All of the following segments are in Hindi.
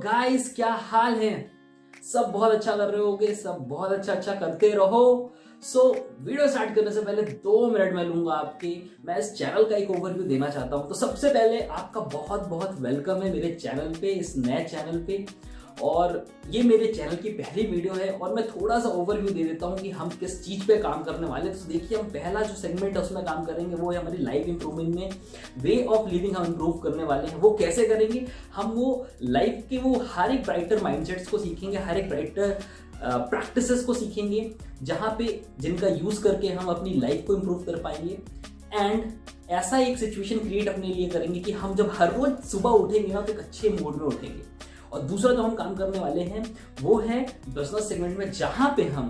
गाइस, क्या हाल है? सब बहुत अच्छा कर रहे होगे, सब बहुत अच्छा करते रहो। वीडियो स्टार्ट करने से पहले 2 मिनट मैं लूंगा आपके। मैं इस चैनल का एक ओवरव्यू देना चाहता हूं। तो सबसे पहले आपका बहुत बहुत वेलकम है मेरे चैनल पे, इस नए चैनल पे। और ये मेरे चैनल की पहली वीडियो है और मैं थोड़ा सा ओवरव्यू दे देता हूँ कि हम किस चीज़ पे काम करने वाले हैं। तो देखिए, हम पहला जो सेगमेंट है उसमें काम करेंगे, वो है हमारी लाइफ इंप्रूवमेंट में वे ऑफ लिविंग हम इंप्रूव करने वाले हैं। वो कैसे करेंगे? हम वो लाइफ के वो हर एक ब्राइटर माइंडसेट्स को सीखेंगे, हर एक ब्राइटर प्रैक्टिसेस को सीखेंगे, जहाँ पे जिनका यूज करके हम अपनी लाइफ को इंप्रूव कर पाएंगे। एंड ऐसा एक सिचुएशन क्रिएट अपने लिए करेंगे कि हम जब हर रोज सुबह उठेंगे ना तो एक अच्छे मूड में उठेंगे। और दूसरा जो हम काम करने वाले हैं वो है बिजनेस सेगमेंट में, जहां पे हम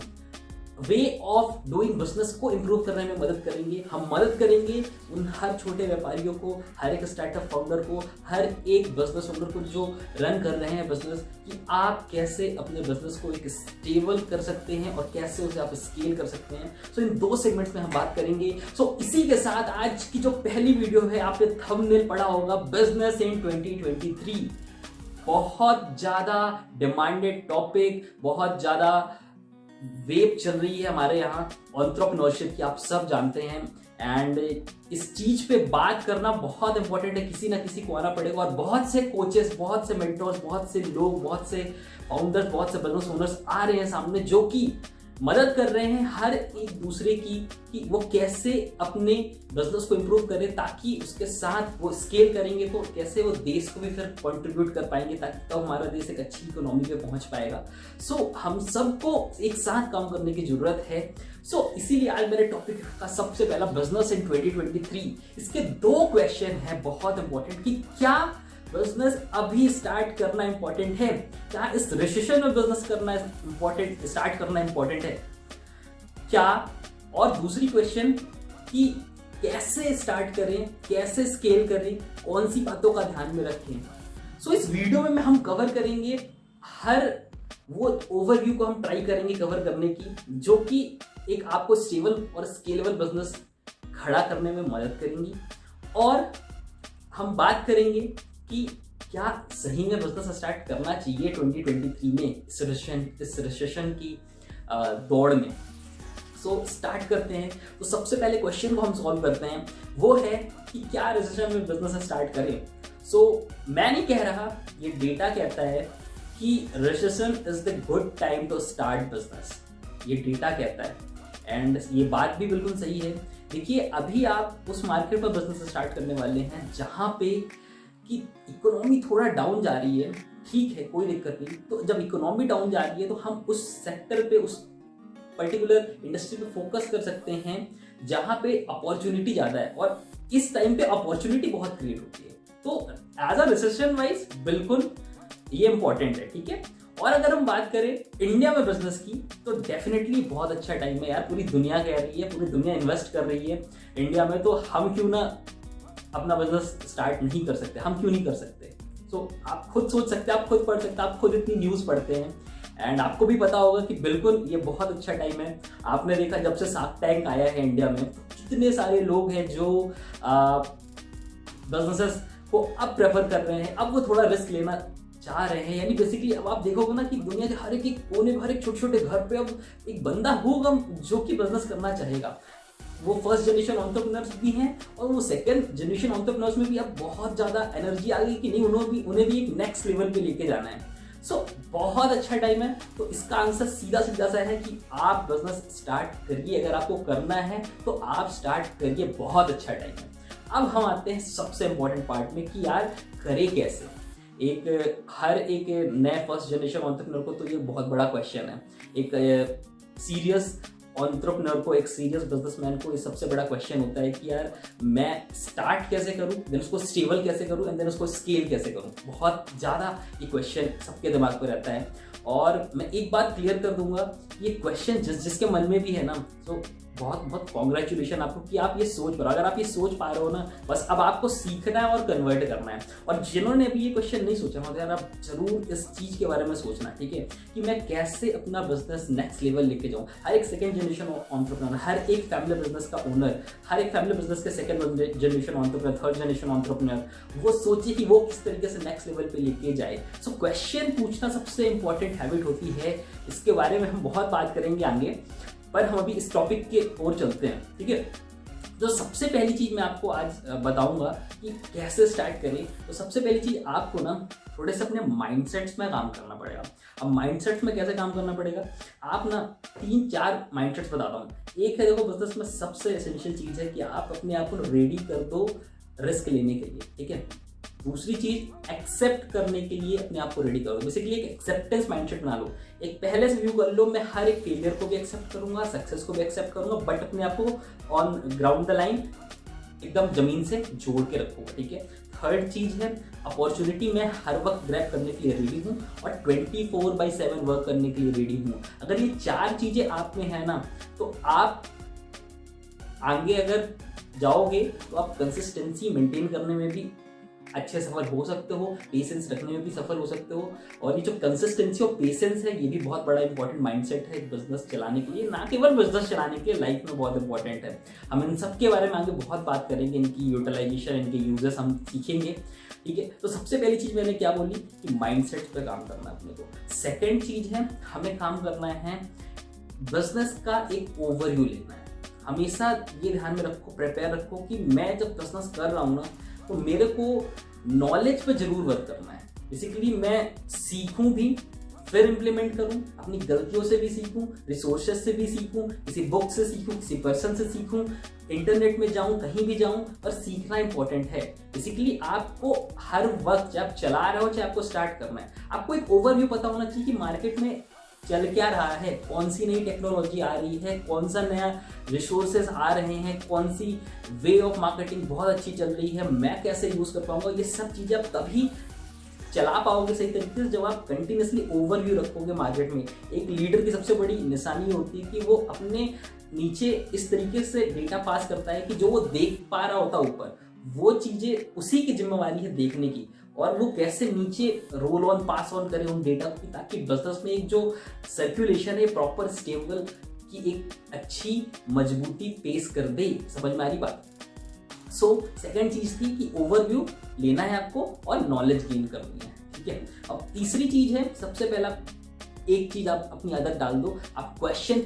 वे ऑफ डूइंग बिजनेस को इंप्रूव करने में मदद करेंगे। हम मदद करेंगे उन हर छोटे व्यापारियों को, हर एक स्टार्टअप फाउंडर को, हर एक बिजनेस ओनर को जो रन कर रहे हैं बिजनेस, कि आप कैसे अपने बिजनेस को एक स्टेबल कर सकते हैं और कैसे उसे आप स्केल कर सकते हैं। इन 2 सेगमेंट्स में हम बात करेंगे। इसी के साथ आज की जो पहली वीडियो है, आपने थंबनेल पढ़ा होगा, बिजनेस इन 2023। बहुत ज्यादा डिमांडेड टॉपिक, बहुत ज्यादा वेव चल रही है हमारे यहाँ एंटरप्रेन्योरशिप की, आप सब जानते हैं। एंड इस चीज पे बात करना बहुत इंपॉर्टेंट है, किसी ना किसी को आना पड़ेगा। और बहुत से कोचेस, बहुत से मेंटर्स, बहुत से लोग, बहुत से फाउंडर्स, बहुत से बिजनेस ओनर्स आ रहे हैं सामने, जो कि मदद कर रहे हैं हर एक दूसरे की कि वो कैसे अपने बिजनेस को इंप्रूव करें, ताकि उसके साथ वो स्केल करेंगे तो कैसे वो देश को भी फिर कंट्रीब्यूट कर पाएंगे, ताकि तब हमारा देश एक अच्छी इकोनॉमी पे पहुंच पाएगा। हम सबको एक साथ काम करने की जरूरत है। इसीलिए आज मेरे टॉपिक का सबसे पहला बिजनेस इन 2023। इसके 2 क्वेश्चन है बहुत इंपॉर्टेंट कि क्या बिजनेस अभी स्टार्ट करना इंपॉर्टेंट है, क्या इस रिसेशन में बिजनेस करना इंपॉर्टेंट, स्टार्ट करना इंपॉर्टेंट है क्या, और दूसरी क्वेश्चन कि कैसे स्टार्ट करें, कैसे स्केल करें, कौन सी बातों का ध्यान में रखें। इस वीडियो में हम कवर करेंगे हर वो ओवरव्यू को हम ट्राई करेंगे कवर करने की, जो कि एक आपको स्टेबल और स्केलेबल बिजनेस खड़ा करने में मदद करेंगी। और हम बात करेंगे कि क्या सही में बिजनेस स्टार्ट करना चाहिए 2023 में, इस रिसेशन की दौड़ में। स्टार्ट करते हैं। सबसे पहले क्वेश्चन को हम सॉल्व करते हैं, वो है कि क्या रिसेशन में बिजनेस स्टार्ट करें। मैं नहीं कह रहा, ये डेटा कहता है कि recession is the good time to start business. ये डेटा कहता है एंड ये बात भी बिल्कुल सही है। देखिए, अभी आप उस मार्केट पर बिजनेस स्टार्ट करने वाले हैं जहां पे कि इकोनॉमी थोड़ा डाउन जा रही है। ठीक है, कोई दिक्कत नहीं। तो जब इकोनॉमी डाउन जा रही है तो हम उस सेक्टर पे, उस पर्टिकुलर इंडस्ट्री पे फोकस कर सकते हैं जहां पे अपॉर्चुनिटी ज्यादा है, और इस टाइम पे अपॉर्चुनिटी बहुत क्रिएट होती है। तो एज अ रिसेशन वाइज बिल्कुल ये इंपॉर्टेंट है, ठीक है। और अगर हम बात करें इंडिया में बिजनेस की, तो डेफिनेटली बहुत अच्छा टाइम है यार। पूरी दुनिया कह रही है, पूरी दुनिया इन्वेस्ट कर रही है इंडिया में, तो हम क्यों ना अपना बिजनेस स्टार्ट नहीं कर सकते? हम क्यों नहीं कर सकते? आप खुद सोच सकते हैं, आप खुद पढ़ सकते हैं, आप खुद इतनी न्यूज़ पढ़ते हैं एंड आपको भी पता होगा कि बिल्कुल ये बहुत अच्छा टाइम है। आपने देखा जब से शार्क टैंक आया है इंडिया में, कितने सारे लोग हैं जो बिजनेसेस को अब प्रेफर कर रहे हैं, अब वो थोड़ा रिस्क लेना चाह रहे हैं। यानी बेसिकली अब आप देखोगे ना कि दुनिया के हर एक कोने में, हर एक छोटे छोटे घर पे अब एक बंदा होगा जो कि बिजनेस करना चाहेगा। वो फर्स्ट जनरेशन एंटरप्रेन्योर्स भी हैं और वो सेकंड जनरेशन एंटरप्रेन्योर्स में भी अब बहुत ज़्यादा एनर्जी आ गई कि नहीं, उन्हें भी एक नेक्स्ट लेवल पे लेके जाना है। बहुत अच्छा टाइम है। तो इसका आंसर सीधा सा है कि आप बिजनेस स्टार्ट करिए। अगर आपको करना है तो आप स्टार्ट करिए, बहुत अच्छा टाइम है। अब हम आते हैं सबसे इंपॉर्टेंट पार्ट में कि यार करें कैसे। हर एक नए फर्स्ट जनरेशन एंटरप्रेन्योर को तो ये बहुत बड़ा क्वेश्चन है। एक सीरियस एंटरप्रेन्योर को, एक सीरियस बिजनेसमैन को ये सबसे बड़ा क्वेश्चन होता है कि यार मैं स्टार्ट कैसे करूं, देन उसको स्टेबल कैसे करूं एंड देन उसको स्केल कैसे करूं। बहुत ज़्यादा ये क्वेश्चन सबके दिमाग पर रहता है। और मैं एक बात क्लियर कर दूंगा, ये क्वेश्चन जिसके मन में भी है ना, बहुत बहुत कॉन्ग्रेचुलेशन आपको कि आप ये सोच पा रहे हो। अगर आप ये सोच पा रहे हो ना, बस अब आपको सीखना है और कन्वर्ट करना है। और जिन्होंने अभी ये क्वेश्चन नहीं सोचा मतलब, आप जरूर इस चीज के बारे में सोचना, ठीक है, कि मैं कैसे अपना बिजनेस नेक्स्ट लेवल लेके जाऊँ। हर एक सेकंड जनरेशन एंटरप्रेन्योर, हर एक फैमिली बिजनेस का ओनर, हर एक फैमिली बिजनेस के second generation entrepreneur, third generation entrepreneur, वो सोचे कि वो किस तरीके से नेक्स्ट लेवल पे लेके जाए। सो क्वेश्चन पूछना सबसे इंपॉर्टेंट हैबिट होती है। इसके बारे में हम बहुत बात करेंगे आगे, पर हम अभी इस टॉपिक के ओर चलते हैं, ठीक है। तो सबसे पहली चीज मैं आपको आज बताऊंगा कि कैसे स्टार्ट करें। तो सबसे पहली चीज आपको ना थोड़े से अपने माइंडसेट्स में काम करना पड़ेगा। अब माइंडसेट्स में कैसे काम करना पड़ेगा, आप ना 3-4 माइंडसेट्स बताता हूँ। एक है, देखो बिजनेस में सबसे एसेंशियल चीज है कि आप अपने आप को रेडी कर दो रिस्क लेने के लिए, ठीक है। दूसरी चीज, एक्सेप्ट करने के लिए अपने आप को रेडी करो। बेसिकली एक एक्सेप्टेंस माइंडसेट बना लो, एक पहले से व्यू कर लो, मैं हर एक फेलियर को भी एक्सेप्ट करूंगा, सक्सेस को भी एक्सेप्ट करूंगा, बट अपने आप को ऑन ग्राउंड द लाइन एकदम जमीन से जोड़ के रखूंगा, ठीक है। थर्ड चीज है, अपॉर्चुनिटी मैं हर वक्त ग्रैब करने के लिए रेडी हूँ और 24/7 वर्क करने के लिए रेडी हूँ। अगर ये 4 चीजें आप में है ना, तो आप आगे अगर जाओगे तो आप कंसिस्टेंसी मेंटेन करने में भी अच्छे सफल हो सकते हो, पेशेंस रखने में भी सफल हो सकते हो। और ये जो कंसिस्टेंसी और पेशेंस है, ये भी बहुत बड़ा इंपॉर्टेंट माइंडसेट है बिजनेस चलाने के लिए, ना केवल बिजनेस चलाने के लिए, लाइफ में बहुत इंपॉर्टेंट है। हम इन सब के बारे में आगे बहुत बात करेंगे, इनकी यूटिलाइजेशन, इनके यूजेस हम सीखेंगे, ठीक है। तो सबसे पहली चीज मैंने क्या बोली कि माइंडसेट पे काम करना है अपने को। सेकेंड चीज है, हमें काम करना है बिजनेस का एक ओवरव्यू लेना है। हमेशा ये ध्यान में रखो, प्रिपेयर रखो कि मैं जब बिजनेस कर रहा हूँ ना, तो मेरे को नॉलेज पे जरूर वर्क करना है। बेसिकली मैं सीखूं भी, फिर इंप्लीमेंट करूं, अपनी गलतियों से भी सीखूं, रिसोर्सेज से भी सीखूं, किसी बुक से सीखूं, किसी पर्सन से सीखूं, इंटरनेट में जाऊं, कहीं भी जाऊं, और सीखना इंपॉर्टेंट है। बेसिकली आपको हर वक्त जब आप चला रहे हो, चाहे आपको स्टार्ट करना है, आपको एक ओवरव्यू पता होना चाहिए कि मार्केट में चल क्या रहा है, कौन सी नई टेक्नोलॉजी आ रही है, कौन सा नया रिसोर्सेज आ रहे हैं, कौन सी वे ऑफ मार्केटिंग बहुत अच्छी चल रही है, मैं कैसे यूज कर पाऊंगा। ये सब चीजें आप तभी चला पाओगे सही तरीके से जब आप कंटिन्यूसली ओवरव्यू रखोगे मार्केट में। एक लीडर की सबसे बड़ी निशानी होती है कि वो अपने नीचे इस तरीके से डेटा पास करता है कि जो वो देख पा रहा होता ऊपर, वो चीजें उसी की जिम्मेवारी है देखने की, और वो कैसे नीचे रोल ऑन पास ऑन करे उन डेटा को, ताकि बिजनेस में एक जो सर्कुलेशन है प्रॉपर स्टेबल की एक अच्छी मजबूती पेश कर दे। समझ में आ रही बात। सो सेकंड चीज थी कि ओवरव्यू लेना है आपको और नॉलेज गेन करनी है, ठीक है। अब तीसरी चीज है, सबसे पहला एक चीज आप अपनी आदत डाल दो, आप क्वेश्चन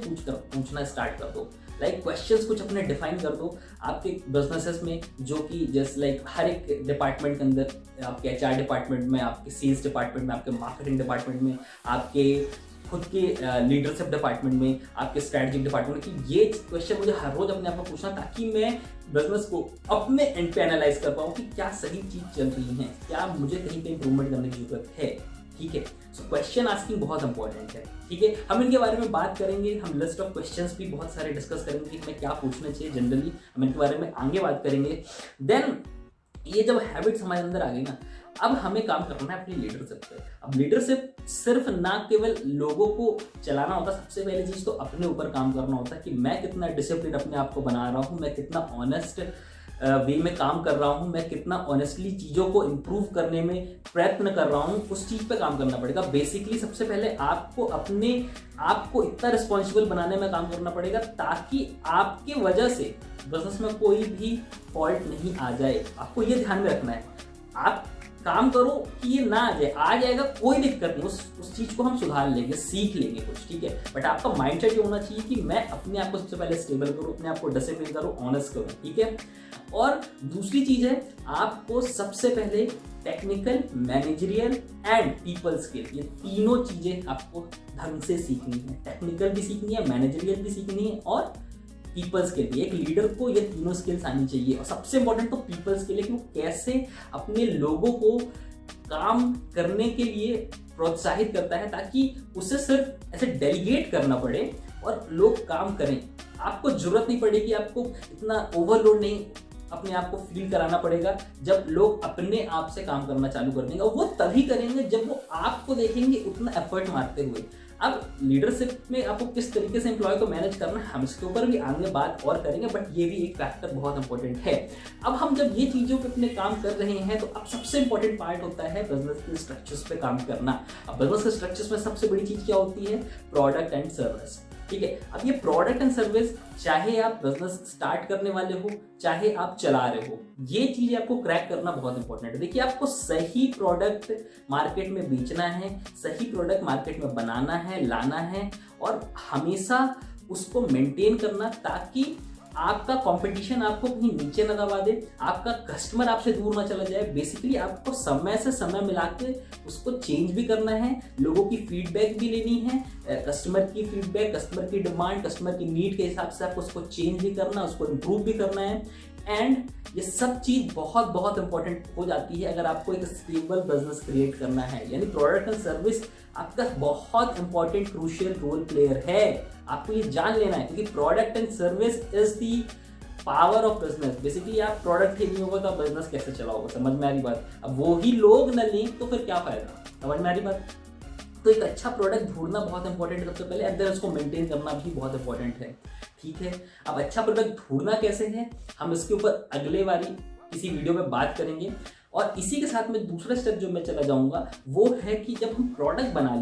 पूछना स्टार्ट कर दो। लाइक क्वेश्चंस कुछ अपने डिफाइन कर दो आपके बिजनेसेस में, जो कि जस्ट लाइक हर एक डिपार्टमेंट के अंदर, आपके HR डिपार्टमेंट में, आपके सेल्स डिपार्टमेंट में, आपके मार्केटिंग डिपार्टमेंट में, आपके खुद के लीडरशिप डिपार्टमेंट में, आपके स्ट्रैटेजिक डिपार्टमेंट में, कि ये क्वेश्चन मुझे हर रोज अपने आप को पूछना, ताकि मैं बिजनेस को अपने एंड पे एनालाइज कर पाऊँ कि क्या सही चीज चल रही है, क्या मुझे कहीं पे इंप्रूवमेंट करने की जरूरत है, ठीक है। सो क्वेश्चन आस्किंग बहुत इंपॉर्टेंट है, ठीक है। हम इनके बारे में बात करेंगे, हम लिस्ट ऑफ क्वेश्चंस भी बहुत सारे डिस्कस करेंगे कि हमें क्या पूछना चाहिए जनरली, हम इनके बारे में आगे बात करेंगे। देन ये जब हैबिट्स हमारे अंदर आ गई ना, अब हमें काम करना है अपनी लीडरशिप पे। अब लीडरशिप सिर्फ ना केवल लोगों को चलाना होता, सबसे पहली चीज तो अपने ऊपर काम करना होता है कि मैं कितना डिसिप्लिन अपने आप को बना रहा हूँ, मैं कितना ऑनेस्ट वे में काम कर रहा हूँ, मैं कितना ऑनेस्टली चीज़ों को इम्प्रूव करने में प्रयत्न कर रहा हूँ, उस चीज़ पे काम करना पड़ेगा। बेसिकली सबसे पहले आपको अपने आप को इतना रिस्पॉन्सिबल बनाने में काम करना पड़ेगा, ताकि आपके वजह से बिजनेस में कोई भी फॉल्ट नहीं आ जाए। आपको ये ध्यान में रखना है, आप काम करो कि ये ना आ जाएगा कोई दिक्कत नहीं, उस चीज को हम सुधार लेंगे, सीख लेंगे कुछ, ठीक है। बट आपका माइंडसेट ये होना चाहिए कि मैं अपने आप को सबसे पहले स्टेबल करूं, अपने आप को डिसिप्लिन करूं, ऑनेस्ट करूं, ठीक है। और दूसरी चीज है, आपको सबसे पहले technical, managerial and people skill, ये तीनों चीजें आपको ढंग से सीखनी है। टेक्निकल भी सीखनी है, मैनेजरियल भी सीखनी है, और पीपल स्किल भी। एक लीडर को ये तीनों स्किल्स आनी चाहिए। और सबसे इंपॉर्टेंट तो पीपल स्किल है कि वो कैसे अपने लोगों को काम करने के लिए प्रोत्साहित करता है, ताकि उसे सिर्फ ऐसे डेलीगेट करना पड़े और लोग काम करें। आपको जरूरत नहीं पड़ेगी, आपको इतना ओवरलोड नहीं अपने आप को फील कराना पड़ेगा। जब लोग अपने आप से काम करना चालू कर देंगे, और वो तभी करेंगे जब वो आपको देखेंगे उतना एफर्ट मारते हुए। अब लीडरशिप में आपको किस तरीके से एम्प्लॉय को मैनेज करना है, हम इसके ऊपर भी आगे बात और करेंगे, बट ये भी एक फैक्टर बहुत इंपॉर्टेंट है। अब हम जब ये चीज़ों पे अपने काम कर रहे हैं तो अब सबसे इंपॉर्टेंट पार्ट होता है बिजनेस के स्ट्रक्चर्स पे काम करना। अब बिजनेस के स्ट्रक्चर्स में सबसे बड़ी चीज़ क्या होती है? Product and service. ठीक है, अब ये प्रोडक्ट एंड सर्विस, चाहे आप बिजनेस स्टार्ट करने वाले हो चाहे आप चला रहे हो, ये चीज़ आपको क्रैक करना बहुत इंपॉर्टेंट है। देखिए, आपको सही प्रोडक्ट मार्केट में बेचना है, सही प्रोडक्ट मार्केट में बनाना है, लाना है और हमेशा उसको मेंटेन करना, ताकि आपका कंपटीशन आपको कहीं नीचे ना दबा दे, आपका कस्टमर आपसे दूर ना चला जाए। बेसिकली आपको समय से समय मिला के उसको चेंज भी करना है, लोगों की फीडबैक भी लेनी है, कस्टमर की फीडबैक, कस्टमर की डिमांड, कस्टमर की नीड के हिसाब से आपको उसको चेंज भी करना, उसको इम्प्रूव भी करना है। एंड ये सब चीज़ बहुत बहुत इंपॉर्टेंट हो जाती है अगर आपको एक स्टेबल बिजनेस क्रिएट करना है। यानी प्रोडक्ट एंड सर्विस आपका बहुत इंपॉर्टेंट क्रूशियल रोल प्लेयर है, आपको ये जान लेना है, क्योंकि product and service is the power of business. Basically आप प्रोडक्ट ही नहीं होगा तो आप बिजनेस कैसे चलाओगे? समझ में आ रही बात? अब वो ही लोग न लें तो फिर क्या फायदा? समझ में आ रही बात? तो एक अच्छा प्रोडक्ट ढूंढना बहुत इंपॉर्टेंट है सबसे पहले, एंड देन उसको मेंटेन करना भी बहुत इंपॉर्टेंट है। ठीक है, अब अच्छा प्रोडक्ट ढूंढना कैसे है, हम इसके ऊपर अगले वाली किसी वीडियो में बात करेंगे। और इसी के साथ में दूसरा स्टेप जो मैं चला जाऊंगा वो है कि जब हम प्रोडक्ट बना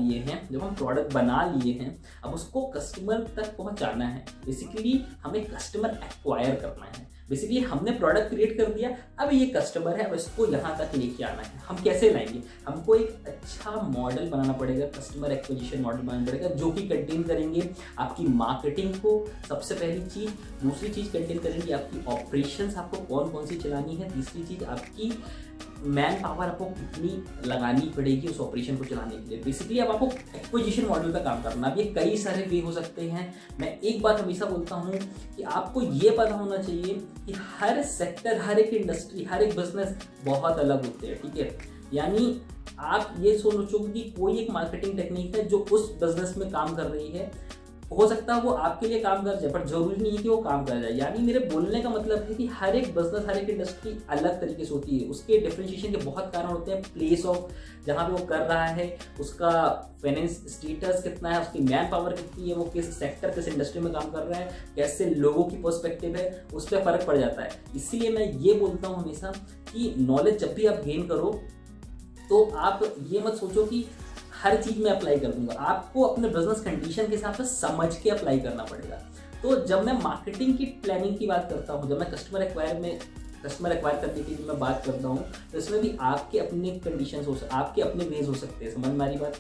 लिए हैं, अब उसको कस्टमर तक पहुंचाना है। बेसिकली हमें कस्टमर एक्वायर करना है। बेसिकली हमने प्रोडक्ट क्रिएट कर दिया, अब ये कस्टमर है, अब इसको यहाँ तक लेके आना है। हम कैसे लाएंगे? हमको एक अच्छा मॉडल बनाना पड़ेगा, कस्टमर एक्विजिशन मॉडल बनाना पड़ेगा, जो कि कंटेन करेंगे आपकी मार्केटिंग को, सबसे पहली चीज़। दूसरी चीज़ कंटेन करेंगे आपकी ऑपरेशंस, आपको कौन कौन सी चलानी है। तीसरी चीज़ आपकी मैन पावर आपको कितनी लगानी पड़ेगी उस ऑपरेशन को चलाने के लिए। बेसिकली अब आपको एक्विजिशन मॉडल पे काम करना। अब ये कई सारे वे हो सकते हैं। मैं एक बात हमेशा बोलता हूँ कि आपको ये पता होना चाहिए कि हर सेक्टर, हर एक इंडस्ट्री, हर एक बिजनेस बहुत अलग होते हैं। ठीक है, यानी आप ये सोचोगे कि कोई एक मार्केटिंग टेक्निक है जो उस बिजनेस में काम कर रही है, हो सकता है वो आपके लिए काम कर जाए, पर जरूरी नहीं है कि वो काम कर जाए। यानी मेरे बोलने का मतलब है कि हर एक बिजनेस, हर एक इंडस्ट्री अलग तरीके से होती है। उसके डिफरेंशिएशन के बहुत कारण होते हैं। प्लेस ऑफ जहाँ पे वो कर रहा है, उसका फाइनेंस स्टेटस कितना है, उसकी मैन पावर कितनी है, वो किस सेक्टर, किस इंडस्ट्री में काम कर रहा है, कैसे लोगों की पर्सपेक्टिव है, उस पर फर्क पड़ जाता है। इसीलिए मैं ये बोलता हूँ हमेशा कि नॉलेज जब भी आप गेन करो तो आप ये मत सोचो कि हर चीज़ में अप्लाई कर दूंगा। आपको अपने बिजनेस कंडीशन के हिसाब से समझ के अप्लाई करना पड़ेगा। तो जब मैं मार्केटिंग की प्लानिंग की बात करता हूँ, जब मैं कस्टमर एक्वायर करने की मैं बात करता हूँ, तो इसमें भी आपके अपने कंडीशंस आपके अपने वेज हो सकते हैं। समझ में आ रही बात?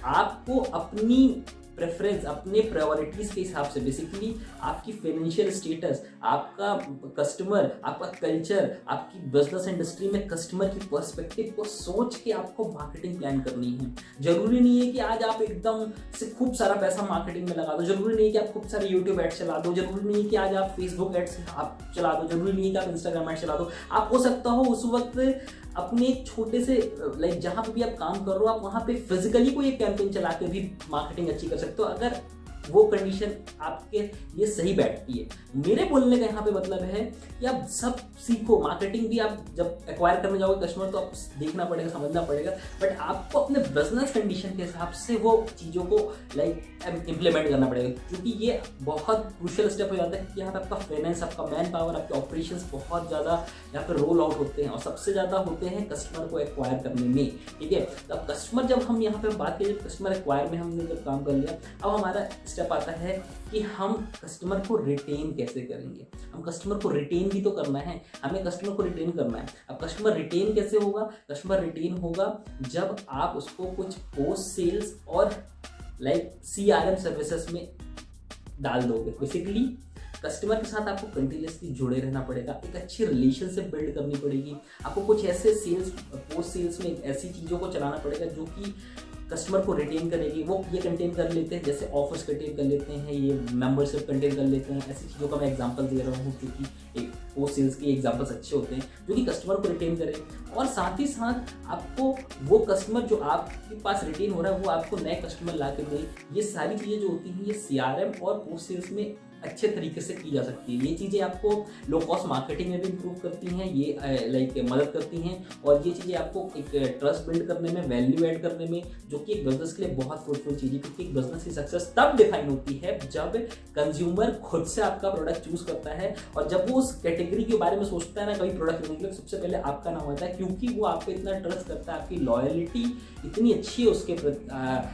आपको अपनी प्रेफरेंस, अपने प्रायोरिटीज के हिसाब से, बेसिकली आपकी फाइनेंशियल स्टेटस, आपका कस्टमर, आपका कल्चर, आपकी बिजनेस इंडस्ट्री में कस्टमर की पर्सपेक्टिव को सोच के आपको मार्केटिंग प्लान करनी है। जरूरी नहीं है कि आज आप एकदम से खूब सारा पैसा मार्केटिंग में लगा दो, जरूरी नहीं है कि आप खूब सारे यूट्यूब एड्स चला दो, जरूरी नहीं है कि आज आप फेसबुक एड्स आप चला दो, जरूरी नहीं है कि आप इंस्टाग्राम एड्स चला दो। आप हो सकता हो उस वक्त अपने एक छोटे से जहाँ पे भी आप काम कर रहे हो, आप वहाँ पे फिजिकली कोई एक कैंपेन चला के भी मार्केटिंग अच्छी कर सकते हो, अगर वो कंडीशन आपके ये सही बैठती है। मेरे बोलने का यहाँ पे मतलब है कि आप सब सीखो। मार्केटिंग भी आप जब एक्वायर करने जाओगे कस्टमर, तो आपको देखना पड़ेगा, समझना पड़ेगा, बट आपको अपने बिजनेस कंडीशन के हिसाब से वो चीज़ों को इम्प्लीमेंट करना पड़ेगा, क्योंकि ये बहुत क्रूशियल स्टेप हो जाता है कि यहाँ पे आपका फाइनेंस, आपका मैन पावर, आपके ऑपरेशंस बहुत ज़्यादा यहाँ पे रोल आउट होते हैं, और सबसे ज़्यादा होते हैं कस्टमर को एक्वायर करने में। ठीक है, तो अब कस्टमर, जब हम यहाँ पे बात करें कस्टमर एक्वायर में हमने जब काम कर लिया, अब हमारा स्टेप आता है कि हम कस्टमर को रिटेन कैसे करेंगे। हम कस्टमर को रिटेन भी तो करना है, हमें कस्टमर को रिटेन करना है। अब कस्टमर रिटेन कैसे होगा? कस्टमर रिटेन होगा जब आप उसको कुछ पोस्ट सेल्स और CRM सर्विसेज में डाल दोगे। बेसिकली कस्टमर के साथ आपको कंटिन्यूसली जुड़े रहना पड़ेगा, एक अच्छी रिलेशनशिप बिल्ड करनी पड़ेगी। आपको कुछ ऐसे पोस्ट सेल्स में ऐसी चीज़ों को चलाना पड़ेगा जो कि कस्टमर को रिटेन करेगी। वो ये कंटेन कर लेते हैं, जैसे ऑफर्स कंटेन कर लेते हैं, ये मेंबरशिप कंटेन कर लेते हैं। ऐसी चीज़ों का मैं एग्जांपल दे रहा हूँ क्योंकि एक पोस्ट सेल्स के एग्जांपल्स अच्छे होते हैं जो कि कस्टमर को रिटेन करें, और साथ ही साथ आपको वो कस्टमर जो आपके पास रिटेन हो रहा है वो आपको नए कस्टमर ला के दे। ये सारी चीज़ें जो होती हैं ये CRM और पोस्ट सेल्स में अच्छे तरीके से की जा सकती है। ये चीज़ें आपको लो कॉस्ट मार्केटिंग में भी इंप्रूव करती हैं, ये लाइक मदद करती हैं, और ये चीज़ें आपको एक ट्रस्ट बिल्ड करने में, वैल्यू ऐड करने में, जो कि एक बिजनेस के लिए बहुत फ्रूटफुल चीज़ है। क्योंकि एक बिजनेस की सक्सेस तब डिफाइन होती है जब कंज्यूमर खुद से आपका प्रोडक्ट चूज करता है, और जब वो उस कैटेगरी के बारे में सोचता है ना कभी प्रोडक्ट लेने के लिए, सबसे पहले आपका नाम आता है, क्योंकि वो आप पे इतना ट्रस्ट करता है, आपकी लॉयलिटी इतनी अच्छी है उसके प्रति,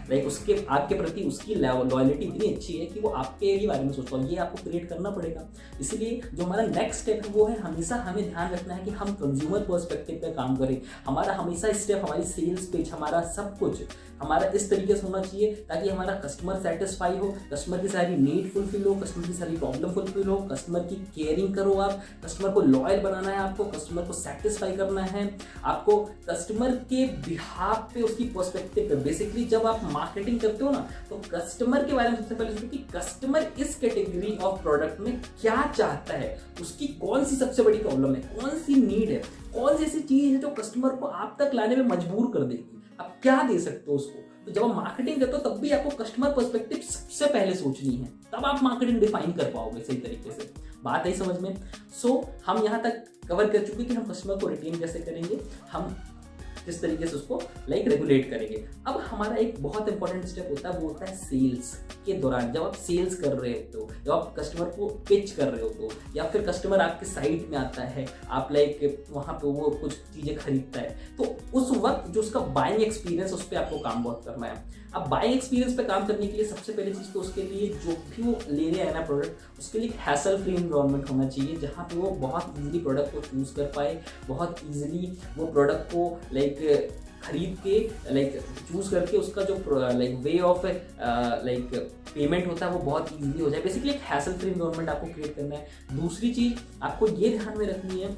लाइक उसके आपके प्रति उसकी लॉयलिटी इतनी अच्छी है कि वो आपके ही बारे में सोचता है। ये आपको क्रिएट करना पड़ेगा। इसीलिए जो हमारा नेक्स्ट स्टेप है वो है, हमेशा हमें ध्यान रखना है कि हम कंज्यूमर पर्सपेक्टिव पे काम करें। हमारा हमेशा स्टेप, हमारी सेल्स पेज, हमारा सब कुछ हमारा इस तरीके से होना चाहिए ताकि हमारा कस्टमर सेटिस्फाई हो, कस्टमर की सारी नीड फुलफिल हो, कस्टमर की सारी प्रॉब्लम फुलफिल हो, कस्टमर की केयरिंग करो आप, कस्टमर को लॉयल बनाना है, आपको कस्टमर को सेटिस्फाई करना है, आपको कस्टमर के बिहाफ पे, उसकी पर्सपेक्टिव पे। बेसिकली जब आप मार्केटिंग करते हो ना, तो कस्टमर के बारे में सबसे पहले सोचो कि कस्टमर इस कैटेगरी ऑफ प्रोडक्ट में क्या चाहता है, उसकी कौन सी सबसे बड़ी प्रॉब्लम है, कौन सी नीड है, कौन सी ऐसी चीज है जो कस्टमर को आप तक लाने में मजबूर कर देगी, आप क्या दे सकते हो उसको। तो जब आप मार्केटिंग करते हो तब भी आपको कस्टमर पर्सपेक्टिव सबसे पहले सोचनी है, तब आप मार्केटिंग डिफाइन कर पाओगे सही तरीके से। बात आई समझ में? सो हम यहाँ तक कवर कर चुके कि हम कस्टमर को रिटेन कैसे करेंगे, हम किस तरीके से उसको लाइक रेगुलेट करेंगे। अब हमारा एक बहुत इंपॉर्टेंट स्टेप होता है, वो होता है सेल्स के दौरान। जब आप सेल्स कर रहे होते हो, जब आप कस्टमर को पिच कर रहे होते हो, या फिर कस्टमर आपके साइट में आता है, आप लाइक वहाँ पे वो कुछ चीज़ें खरीदता है, तो उस वक्त जो उसका बाइंग एक्सपीरियंस, उस पर आपको काम बहुत करना है। अब बाइंग एक्सपीरियंस पे काम करने के लिए सबसे पहली चीज़ तो उसके लिए जो भी वो ले रहे हैं ना प्रोडक्ट, उसके लिए हैसल फ्री एनवायरनमेंट होना चाहिए, जहाँ पे वो बहुत ईजिली प्रोडक्ट को चूज़ कर पाए, बहुत ईजिली वो प्रोडक्ट को लाइक खरीद के लाइक चूज़ करके उसका जो like way of like payment होता है वो बहुत ईजिली हो जाए। बेसिकली एक हैसल फ्री एनवायरनमेंट आपको क्रिएट करना है। दूसरी चीज़ आपको ये ध्यान में रखनी है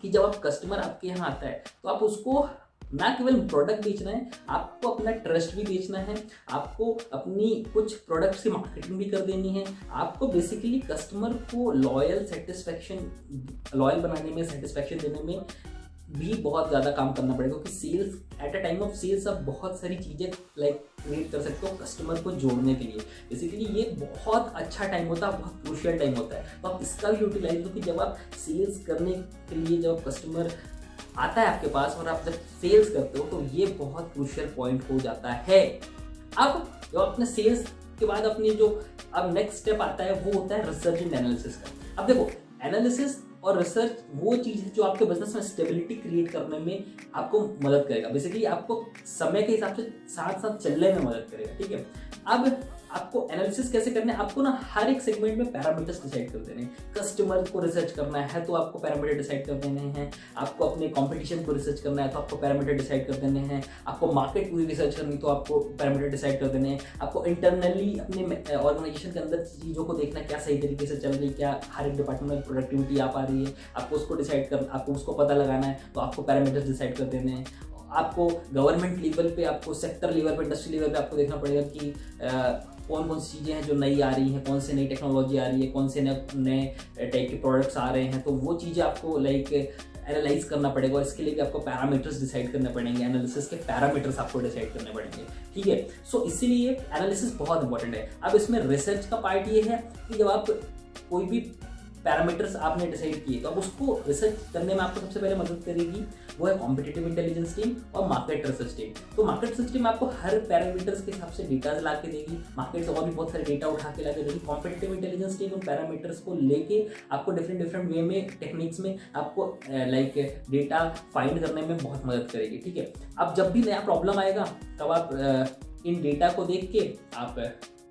कि जब आप कस्टमर आपके यहाँ आता है तो आप उसको ना केवल प्रोडक्ट बेचना है, आपको अपना ट्रस्ट भी बेचना है, आपको अपनी कुछ प्रोडक्ट्स की मार्केटिंग भी कर देनी है, आपको बेसिकली कस्टमर को लॉयल बनाने में, सेटिस्फैक्शन देने में भी बहुत ज़्यादा काम करना पड़ेगा। क्योंकि sales, at a time of sales आप बहुत सारी चीज़ें लाइक क्रिएट कर सकते हो कस्टमर को जोड़ने के लिए। बेसिकली ये बहुत अच्छा टाइम होता है, बहुत क्रूशियल टाइम होता है, तो आप इसका भी यूटिलाइज करो कि जब आप सेल्स करने के लिए, जब कस्टमर आता है आपके पास और आप जब सेल्स करते हो, तो ये बहुत क्रूशियल पॉइंट हो जाता है। अब जब अपने सेल्स के बाद अपनी जो अब नेक्स्ट स्टेप आता है वो होता है रिसर्च एंड एनालिसिस का। अब देखो, एनालिसिस और रिसर्च वो चीज़ है जो आपके बिजनेस में स्टेबिलिटी क्रिएट करने में आपको मदद करेगा। बेसिकली आपको समय के हिसाब से साथ साथ चलने में मदद करेगा, ठीक है। अब आपको एनालिसिस कैसे करना है, आपको ना हर एक सेगमेंट में पैरामीटर्स डिसाइड कर देने हैं। कस्टमर को रिसर्च करना है तो आपको पैरामीटर डिसाइड कर देने हैं, आपको अपने कंपटीशन को रिसर्च करना है तो आपको पैरामीटर डिसाइड कर देने हैं, आपको मार्केट को रिसर्च करनी तो आपको पैरामीटर डिसाइड कर देने हैं, आपको इंटरनली अपने ऑर्गेनाइजेशन के अंदर चीज़ों को देखना क्या सही तरीके से चल रही, क्या हर एक डिपार्टमेंट में प्रोडक्टिविटी आ पा रही है, आपको उसको डिसाइड कर, आपको उसको पता लगाना है तो आपको पैरामीटर्स डिसाइड कर देने हैं। आपको गवर्नमेंट लेवल पे, आपको सेक्टर लेवल पे, इंडस्ट्री लेवल पे आपको देखना पड़ेगा कि कौन कौन सी चीज़ें हैं जो नई आ रही हैं, कौन से नई टेक्नोलॉजी आ रही है, कौन से नए टाइप के प्रोडक्ट्स आ रहे हैं, तो वो चीज़ें आपको लाइक एनालाइज करना पड़ेगा। और इसके लिए भी आपको पैरामीटर्स डिसाइड करने पड़ेंगे, एनालिसिस के पैरामीटर्स आपको डिसाइड करने पड़ेंगे, ठीक है। सो इसीलिए एनालिसिस बहुत इंपॉर्टेंट है। अब इसमें रिसर्च का पार्ट ये है कि जब आप कोई भी पैरामीटर्स आपने डिसाइड किए तो अब उसको रिसर्च करने में आपको सबसे पहले मदद करेगी वो है कॉम्पिटिटिव इंटेलिजेंस टीम और मार्केट रिसर्च टीम। तो मार्केट रिसर्च टीम आपको हर पैरामीटर्स के हिसाब से डेटा ला के देगी, मार्केट से और भी बहुत सारे डेटा उठा के ला के देगी। कॉम्पिटिटिव इंटेलिजेंस टीम उन पैरामीटर्स को लेके आपको डिफरेंट वे में, टेक्निक्स में आपको लाइक डेटा फाइंड करने में बहुत मदद करेगी, ठीक है। अब जब भी नया प्रॉब्लम आएगा तब आप इन डेटा को देख के आप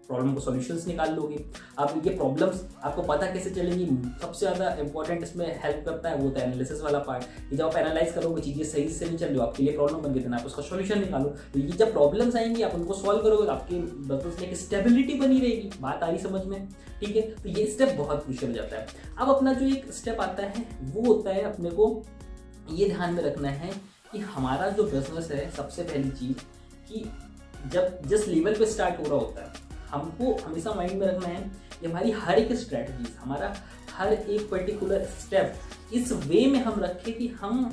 प्रॉब्लम को सॉल्यूशंस निकाल लोगे। अब ये प्रॉब्लम्स आपको पता कैसे चलेंगी, सबसे ज़्यादा इंपॉर्टेंट इसमें हेल्प करता है वो होता है एनालिसिस वाला पार्ट। कि जब आप एनालाइज करोगे चीज़ें सही से नहीं चल रही, आपके लिए प्रॉब्लम बन गई, तो आप उसका सॉल्यूशन निकालो। तो ये जब प्रॉब्लम्स आएंगी आप उनको सॉल्व करोगे तो आपके बिजनेस में एक स्टेबिलिटी बनी रहेगी। बात आ रही समझ में, ठीक है। तो ये स्टेप बहुत क्रूशियल हो जाता है। अब अपना जो एक स्टेप आता है वो होता है अपने को ये ध्यान में रखना है कि हमारा जो बिजनेस है, सबसे पहली चीज़ कि जब जिस लेवल पे स्टार्ट हो रहा होता है, हमको हमेशा माइंड में रखना है कि हमारी हर एक स्ट्रैटेजीज, हमारा हर एक पर्टिकुलर स्टेप इस वे में हम रखें कि हम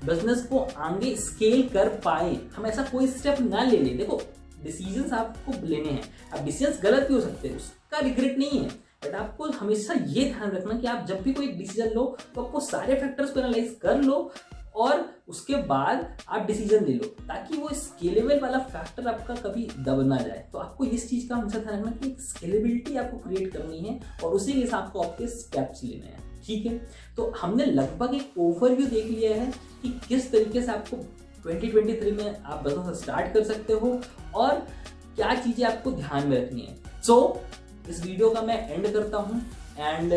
बिजनेस को आगे स्केल कर पाए। हम ऐसा कोई स्टेप ना ले लें। देखो, डिसीजंस आपको लेने हैं, अब डिसीजंस गलत भी हो सकते हैं, उसका रिग्रेट नहीं है, बट आपको हमेशा ये ध्यान रखना कि आप जब भी कोई डिसीजन लो तो आपको सारे फैक्टर्स को एनालाइज कर लो और उसके बाद आप डिसीजन ले लो, ताकि वो स्केलेबल वाला फैक्टर आपका कभी दब ना जाए। तो आपको इस चीज़ का हमेशा ध्यान रखना कि स्केलेबिलिटी आपको क्रिएट करनी है और उसी के हिसाब को आपके स्टेप्स लेने हैं, ठीक है। तो हमने लगभग एक ओवरव्यू देख लिया है कि किस तरीके से आपको 2023 में आप बिजनेस स्टार्ट कर सकते हो और क्या चीज़ें आपको ध्यान में रखनी है। सो इस वीडियो का मैं एंड करता हूँ एंड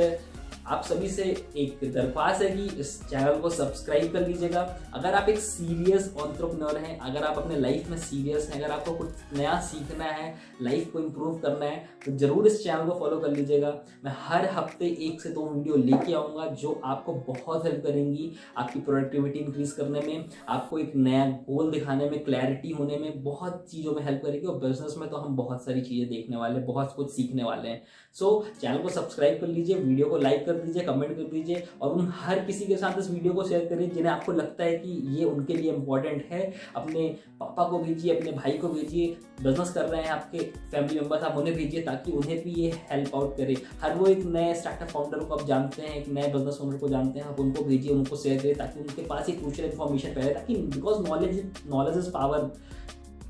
आप सभी से एक दरख्वास्त है कि इस चैनल को सब्सक्राइब कर लीजिएगा। अगर आप एक सीरियस एंटरप्रेन्योर हैं, अगर आप अपने लाइफ में सीरियस हैं, अगर आपको कुछ नया सीखना है, लाइफ को इम्प्रूव करना है, तो जरूर इस चैनल को फॉलो कर लीजिएगा। मैं हर हफ्ते 1 से 2 वीडियो लेके आऊँगा जो आपको बहुत हेल्प करेंगी आपकी प्रोडक्टिविटी इंक्रीज करने में, आपको एक नया गोल दिखाने में, क्लैरिटी होने में, बहुत चीज़ों में हेल्प करेगी। और बिजनेस में तो हम बहुत सारी चीज़ें देखने वाले हैं, बहुत कुछ सीखने वाले हैं। सो चैनल को सब्सक्राइब कर लीजिए, वीडियो को लाइक कर दीजिए, कमेंट कर दीजिए और उन हर किसी के साथ इस वीडियो को शेयर करिए जिन्हें आपको लगता है कि ये उनके लिए इंपॉर्टेंट है। अपने पापा को भेजिए, अपने भाई को भेजिए, बिजनेस कर रहे हैं आपके फैमिली मेंबर्स, आप उन्हें भेजिए ताकि उन्हें भी ये हेल्प आउट करे। हर वो एक नए स्टार्टअप फाउंडर को आप जानते हैं, एक नए बिजनेस ओनर को जानते हैं, आप उनको भेजिए, उनको शेयर करिए ताकि उनके पास एक क्रूशियल इन्फॉर्मेशन पहले, ताकि बिकॉज नॉलेज इज पावर,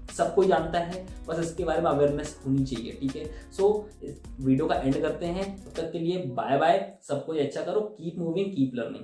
सब कोई जानता है, बस इसके बारे में अवेयरनेस होनी चाहिए, ठीक है। सो इस वीडियो का एंड करते हैं, तब तक के लिए बाय बाय। सब कुछ अच्छा करो, कीप मूविंग, कीप लर्निंग।